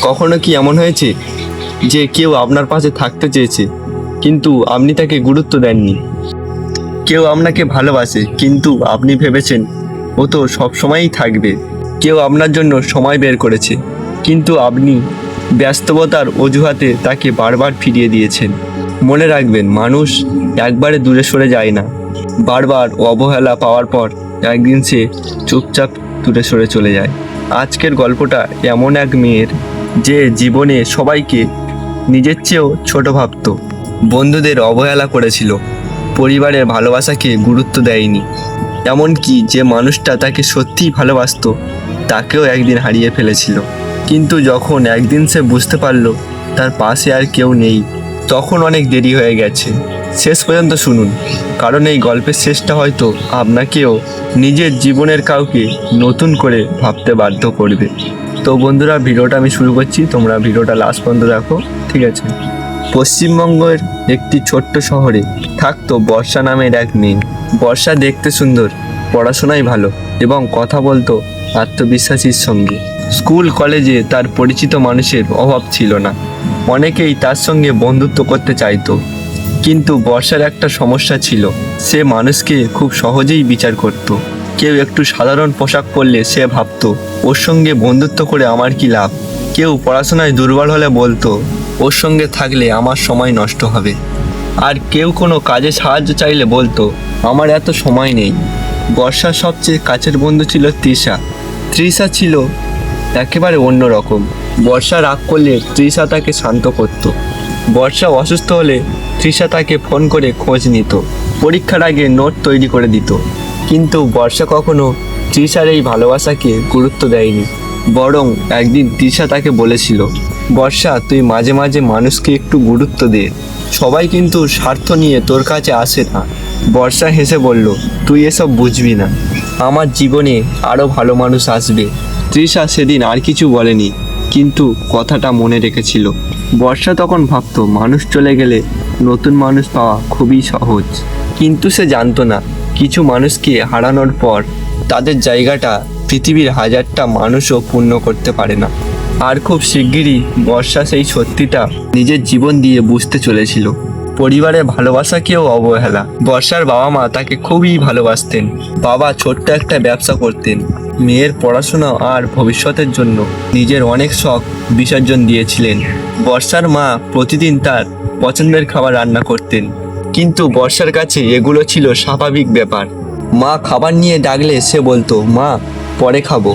কখনো কি এমন হয়েছে যে কেউ আপনার পাশে থাকতে চেয়েছে কিন্তু আপনি তাকে গুরুত্ব দেননি? কেউ আপনাকে ভালোবাসে কিন্তু আপনি ভেবেছেন ও তো সবসময়ই থাকবে। কেউ আপনার জন্য সময় বের করেছে কিন্তু আপনি ব্যস্ততার অজুহাতে তাকে বারবার ফিরিয়ে দিয়েছেন। মনে রাখবেন, মানুষ একবারে দূরে সরে যায় না, বারবার অবহেলা পাওয়ার পর একদিন সে চুপচাপ দূরে সরে চলে যায়। আজকের গল্পটা এমন এক মেয়ের যে জীবনে সবাইকে নিজের চেয়েও ছোট ভাবত, বন্ধুদের অবহেলা করেছিল, পরিবারের ভালোবাসাকে গুরুত্ব দেয়নি, এমনকি যে মানুষটা তাকে সত্যিই ভালোবাসতো তাকেও একদিন হারিয়ে ফেলেছিল। কিন্তু যখন একদিন সে বুঝতে পারলো তার পাশে আর কেউ নেই, তখন অনেক দেরি হয়ে গেছে। শেষ পর্যন্ত শুনুন, কারণ এই গল্পের শেষটা হয়তো আপনাকেও নিজের জীবনের কাউকে নতুন করে ভাবতে বাধ্য করবে। তো বন্ধুরা, ভিডিওটা আমি শুরু করছি, তোমরা ভিডিওটা লাস্ট পর্যন্ত দেখো, ঠিক আছে? পশ্চিমবঙ্গের একটি ছোট্ট শহরে থাকতো বর্ষা নামের এক মেয়ে। বর্ষা দেখতে সুন্দর, পড়াশোনায় ভালো এবং কথা বলতো আত্মবিশ্বাসীর সঙ্গে। স্কুল কলেজে তার পরিচিত মানুষের অভাব ছিল না, অনেকেই তার সঙ্গে বন্ধুত্ব করতে চাইতো। কিন্তু বর্ষার একটা সমস্যা ছিল, সে মানুষকে খুব সহজেই বিচার করত। কেউ একটু সাধারণ পোশাক পরলে সে ভাবতো ওর সঙ্গে বন্ধুত্ব করে আমার কি লাভ। কেউ পড়াশোনায় দুর্বল হলে বলতো ওর সঙ্গে থাকলে আমার সময় নষ্ট হবে। আর কেউ কোনো কাজে সাহায্য চাইলে বলতো আমার এত সময় নেই। বর্ষার সবচেয়ে কাছের বন্ধু ছিল তৃষা। তৃষা ছিল একেবারে অন্যরকম। বর্ষা রাগ করলে তৃষা তাকে শান্ত করত। বর্ষা অসুস্থ হলে তৃষা তাকে ফোন করে খোঁজ নিত, পরীক্ষার আগে নোট তৈরি করে দিত। কিন্তু বর্ষা কখনো তৃষার এই ভালোবাসাকে গুরুত্ব দেয়নি, বরং একদিন তৃষা তাকে বলেছিল, বর্ষা তুই মাঝে মাঝে মানুষকে একটু গুরুত্ব দে, সবাই কিন্তু স্বার্থ নিয়ে তোর কাছে আসে না। বর্ষা হেসে বলল, তুই এসব বুঝবি না, আমার জীবনে আরও ভালো মানুষ আসবে। তৃষা সেদিন আর কিছু বলেনি, কিন্তু কথাটা মনে রেখেছিল। বর্ষা তখন ভাবতো মানুষ চলে গেলে নতুন মানুষ পাওয়া খুবই সহজ, কিন্তু সে জানতো না কিছু মানুষকে হারানোর পর তাদের জায়গাটা পৃথিবীর হাজারটা মানুষও পূর্ণ করতে পারে না। আর খুব শিগগিরই বর্ষা সেই সত্যিটা নিজের জীবন দিয়ে বুঝতে চলেছিল। পরিবারের ভালোবাসাকেও অবহেলা। বর্ষার বাবা মা তাকে খুবই ভালোবাসতেন। বাবা ছোট্ট একটা ব্যবসা করতেন, মেয়ের পড়াশোনা আর ভবিষ্যতের জন্য নিজের অনেক শখ বিসর্জন দিয়েছিলেন। বর্ষার মা প্রতিদিন তার পছন্দের খাবার রান্না করতেন, কিন্তু বর্ষার কাছে এগুলো ছিল স্বাভাবিক ব্যাপার। মা খাবার নিয়ে ডাকলে সে বলতো মা পরে খাবো।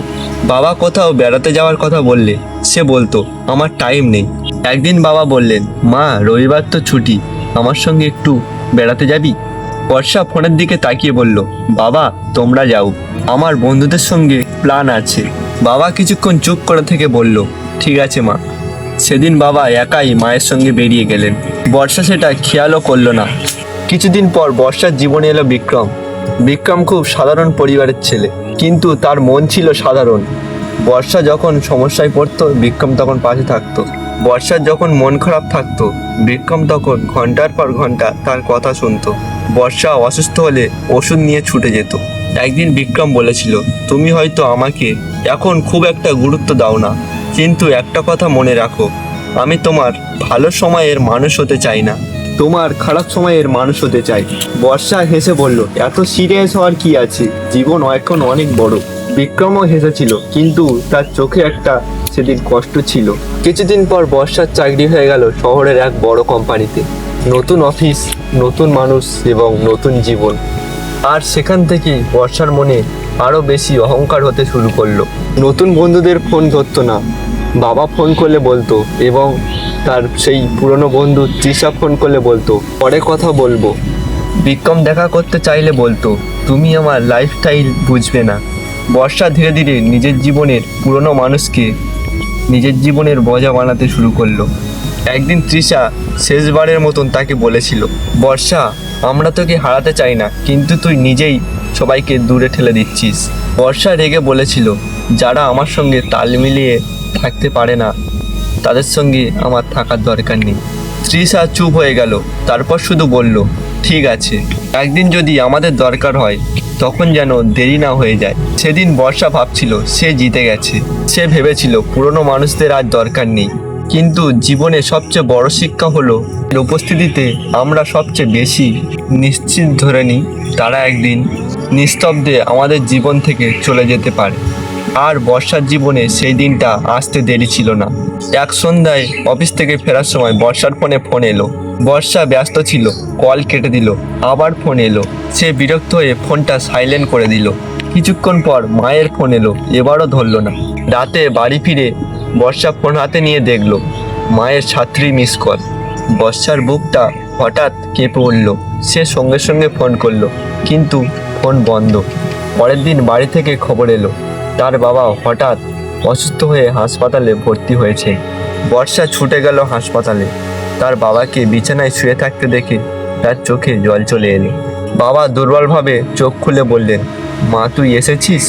বাবা কোথাও বেড়াতে যাওয়ার কথা বললে সে বলতো আমার টাইম নেই। একদিন বাবা বললেন, মা রবিবার তো ছুটি, আমার সঙ্গে একটু বেড়াতে যাবি? বর্ষা ফোনের দিকে তাকিয়ে বলল, বাবা তোমরা যাও, আমার বন্ধুদের সঙ্গে প্ল্যান আছে। বাবা কিছুক্ষণ চুপ করে থেকে বলল, ঠিক আছে মা। সেদিন বাবা একাই মায়ের সঙ্গে বেরিয়ে গেলেন। বর্ষা সেটা খেয়ালও করলো না। কিছুদিন পর বর্ষার জীবনে এলো বিক্রম। বিক্রম খুব সাধারণ পরিবারের ছেলে, কিন্তু তার মন ছিল সাধারণ। বর্ষা যখন সমস্যায় পড়তো বিক্রম তখন পাশে থাকতো। বর্ষার যখন মন খারাপ থাকতো বিক্রম তখন ঘন্টার পর ঘন্টা তার কথা শুনতো। বর্ষা অসুস্থ হলে ওষুধ নিয়ে ছুটে যেত। একদিন বিক্রম বলেছিল, তুমি হয়তো আমাকে এখন খুব একটা গুরুত্ব দাও না, কিন্তু একটা কথা মনে রাখো, আমি তোমার ভালো সময়ের মানুষ হতে চাই না, তোমার খারাপ সময়ের মানুষ হতে চাই। বর্ষা হেসে বলল, এত সিরিয়াস হওয়ার কি আছে, জীবন এখন অনেক বড়। বিক্রমও হেসেছিল, কিন্তু তার চোখে একটা সেদিন কষ্ট ছিল। কিছুদিন পর বর্ষার চাকরি হয়ে গেল শহরের এক বড় কোম্পানিতে। নতুন অফিস, নতুন মানুষ এবং নতুন জীবন। আর সেখান থেকেই বর্ষার মনে আরও বেশি অহংকার হতে শুরু করলো। নতুন বন্ধুদের ফোন ধরতো না, বাবা ফোন করলে বলতো, এবং তার সেই পুরনো বন্ধু তৃষা ফোন করলে বলতো পরে কথা বলবো। বিক্রম দেখা করতে চাইলে বলতো, তুমি আমার লাইফস্টাইল বুঝবে না। বর্ষা ধীরে ধীরে নিজের জীবনের পুরনো মানুষকে নিজের জীবনের বোঝা বানাতে শুরু করলো। একদিন তৃষা শেষবারের মতন তাকে বলেছিল, বর্ষা আমরা তোকে হারাতে চাই না, কিন্তু তুই নিজেই সবাইকে দূরে ঠেলে দিচ্ছিস। বর্ষা রেগে বলেছিল, যারা আমার সঙ্গে তাল মিলিয়ে থাকতে পারে না তাদের সঙ্গে আমার থাকার দরকার নেই। তৃষা চুপ হয়ে গেল, তারপর শুধু বলল, ঠিক আছে। একদিন যদি আমাদের দরকার হয় তখন যেন দেরি না হয়ে যায়। সেদিন বর্ষা ভাবছিল সে জিতে গেছে। সে ভেবেছিল পুরনো মানুষদের আর দরকার নেই। কিন্তু জীবনে সবচেয়ে বড় শিক্ষা হলো এর উপস্থিতিতে আমরা সবচেয়ে বেশি নিশ্চিত ধরে নিই তারা একদিন নিস্তব্ধে আমাদের জীবন থেকে চলে যেতে পারে। আর বর্ষার জীবনে সেই দিনটা আসতে দেরি ছিল না। এক সন্ধ্যায় অফিস থেকে ফেরার সময় বর্ষার ফোন এলো। বর্ষা ব্যস্ত ছিল, কল কেটে দিল। আবার ফোন এলো। সে বিরক্ত হয়ে ফোনটা সাইলেন্ট করে দিল। কিছুক্ষণ পর মায়ের ফোন এলো, এবারও ধরল না। রাতে বাড়ি ফিরে বর্ষা ফোন হাতে নিয়ে দেখলো মায়ের ছাত্রী মিস কল। বর্ষার বুকটা হঠাৎ কেঁপে উঠল। সে সঙ্গে সঙ্গে ফোন করলো, কিন্তু ফোন বন্ধ। পরের দিন বাড়ি থেকে খবর এলো তার বাবা হঠাৎ অসুস্থ হয়ে হাসপাতালে ভর্তি হয়েছে। বর্ষা ছুটে গেল হাসপাতালে। তার বাবাকে বিছানায় শুয়ে থাকতে দেখে তার চোখে জল চলে এলো। বাবা দুর্বলভাবে চোখ খুলে বললেন, মা তুই এসেছিস?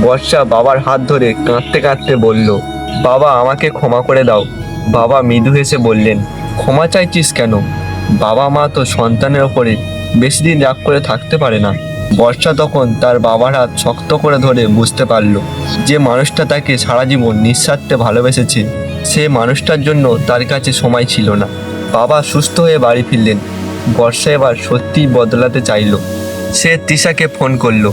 বর্ষা বাবার হাত ধরে কাঁদতে কাঁদতে বলল, বাবা আমাকে ক্ষমা করে দাও। বাবা মৃদু হেসে বললেন, ক্ষমা চাইছিস কেন? বাবা মা তো সন্তানের ওপরে বেশি দিন রাগ করে থাকতে পারে না। বর্ষা তখন তার বাবার হাত শক্ত করে ধরে বুঝতে পারল যে মানুষটা তাকে সারা জীবন নিঃস্বার্থে ভালোবেসেছে সে মানুষটার জন্য তার কাছে সময় ছিল না। বাবা সুস্থ হয়ে বাড়ি ফিরলেন। বর্ষা এবার সত্যিই বদলাতে চাইল। সে তৃষাকে ফোন করলো।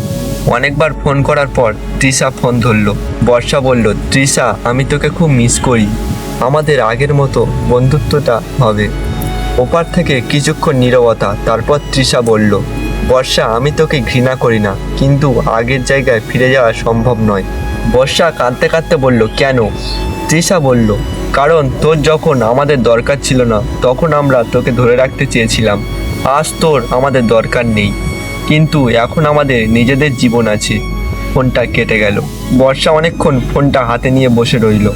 অনেকবার ফোন করার পর তৃষা ফোন ধরলো। বর্ষা বলল, তৃষা আমি তোকে খুব মিস করি। আমাদের আগের মতো বন্ধুত্বটা হবে। ওপার থেকে কিছুক্ষণ নীরবতা। তারপর তৃষা বলল, বর্ষা আমি তোকে ঘৃণা করি না, কিন্তু আগের জায়গায় ফিরে যাওয়া সম্ভব নয়। বর্ষা কাঁদতে কাঁদতে বলল, কেন? তৃষা বলল, কারণ তোর যখন আমাদের দরকার ছিল না তখন আমরা তোকে ধরে রাখতে চেয়েছিলাম। আজ তোর আমাদের দরকার নেই, কিন্তু এখন আমাদের নিজেদের জীবন আছে। ফোনটা কেটে গেল। বর্ষা অনেকক্ষণ ফোনটা হাতে নিয়ে বসে রইল।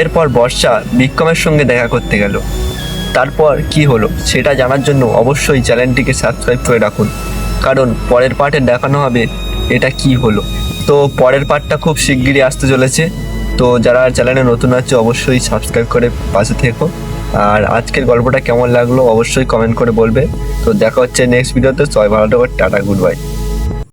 এরপর বর্ষা বিক্রমের সঙ্গে দেখা করতে গেল। তারপর কি হলো সেটা জানার জন্য অবশ্যই চ্যানেলটিকে সাবস্ক্রাইব করে রাখুন, কারণ পরের পার্টে দেখানো হবে এটা কি হলো। তো পরের পার্টটা খুব শিগগিরই আসতে চলেছে। তো যারা চ্যানেলে নতুন আছে অবশ্যই সাবস্ক্রাইব করে পাশে থেকো। আর আজকের গল্পটা কেমন লাগলো অবশ্যই কমেন্ট করে বলবে। তো দেখা হচ্ছে নেক্সট ভিডিওতে। সবাই ভালো থাকো, টাটা, গুড বাই।